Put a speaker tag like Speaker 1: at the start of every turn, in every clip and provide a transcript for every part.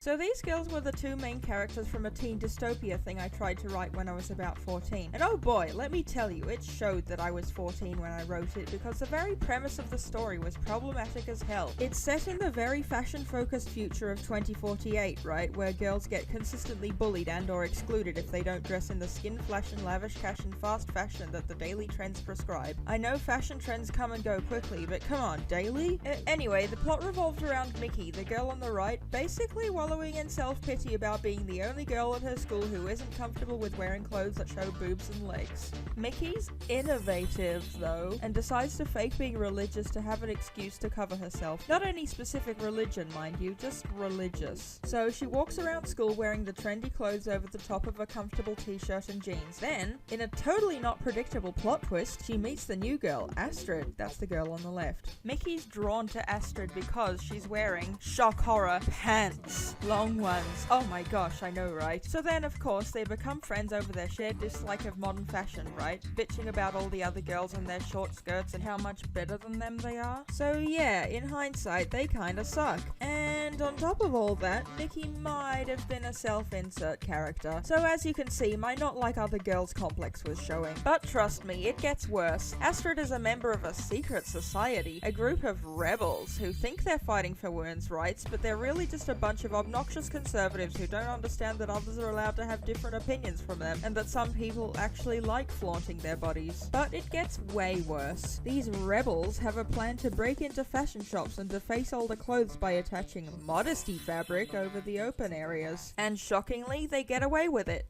Speaker 1: So these girls were the two main characters from a teen dystopia thing I tried to write when I was about 14. And oh boy, let me tell you, it showed that I was 14 when I wrote it because the very premise of the story was problematic as hell. It's set in the very fashion-focused future of 2048, right, where girls get consistently bullied and or excluded if they don't dress in the skin flash and lavish cash and fast fashion that the daily trends prescribe. I know fashion trends come and go quickly, but come on, daily? Anyway, the plot revolved around Mickey, the girl on the right, basically wallowing in self-pity about being the only girl at her school who isn't comfortable with wearing clothes that show boobs and legs. Mickey's innovative, though, and decides to fake being religious to have an excuse to cover herself. Not any specific religion, mind you, just religious. So she walks around school wearing the trendy clothes over the top of a comfortable t-shirt and jeans. Then, in a totally not predictable plot twist, she meets the new girl, Astrid. That's the girl on the left. Mickey's drawn to Astrid because she's wearing, shock horror, pants. Long ones. Oh my gosh, I know, right? So then, of course, they become friends over their shared dislike of modern fashion, right? Bitching about all the other girls and their short skirts and how much better than them they are. So yeah, in hindsight, they kinda suck. And on top of all that, Mickey might have been a self-insert character. So as you can see, my not like other girls complex was showing. But trust me, it gets worse. Astrid is a member of a secret society, a group of rebels who think they're fighting for women's rights, but they're really just a bunch of obnoxious conservatives who don't understand that others are allowed to have different opinions from them, and that some people actually like flaunting their bodies. But it gets way worse. These rebels have a plan to break into fashion shops and deface older clothes by attaching modesty fabric over the open areas. And shockingly, they get away with it.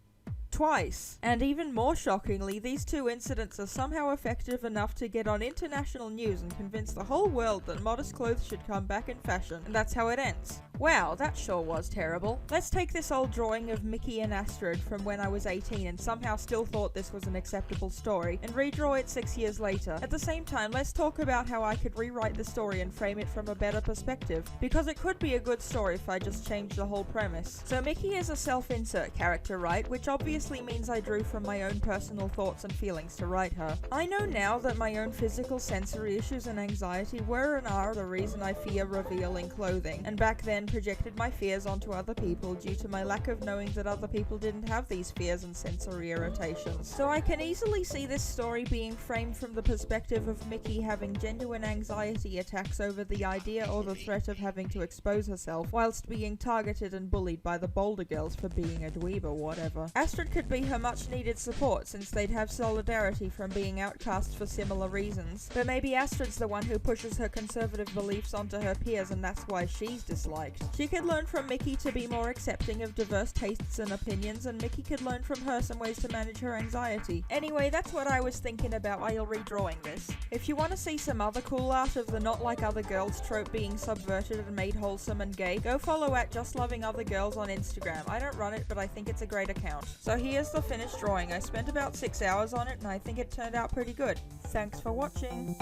Speaker 1: Twice. And even more shockingly, these two incidents are somehow effective enough to get on international news and convince the whole world that modest clothes should come back in fashion. And that's how it ends. Wow, that sure was terrible. Let's take this old drawing of Mickey and Astrid from when I was 18 and somehow still thought this was an acceptable story, and redraw it 6 years later. At the same time, let's talk about how I could rewrite the story and frame it from a better perspective, because it could be a good story if I just changed the whole premise. So Mickey is a self-insert character, right? Which obviously means I drew from my own personal thoughts and feelings to write her. I know now that my own physical sensory issues and anxiety were and are the reason I fear revealing clothing, and back then projected my fears onto other people due to my lack of knowing that other people didn't have these fears and sensory irritations. So I can easily see this story being framed from the perspective of Mickey having genuine anxiety attacks over the idea or the threat of having to expose herself, whilst being targeted and bullied by the Boulder girls for being a dweeb or whatever. Astrid could be her much needed support since they'd have solidarity from being outcast for similar reasons. But maybe Astrid's the one who pushes her conservative beliefs onto her peers and that's why she's disliked. She could learn from Mickey to be more accepting of diverse tastes and opinions, and Mickey could learn from her some ways to manage her anxiety. Anyway, that's what I was thinking about while redrawing this. If you want to see some other cool art of the not like other girls trope being subverted and made wholesome and gay, go follow at Just Loving Other Girls on Instagram. I don't run it, but I think it's a great account. So here's the finished drawing. I spent about 6 hours on it and I think it turned out pretty good. Thanks for watching.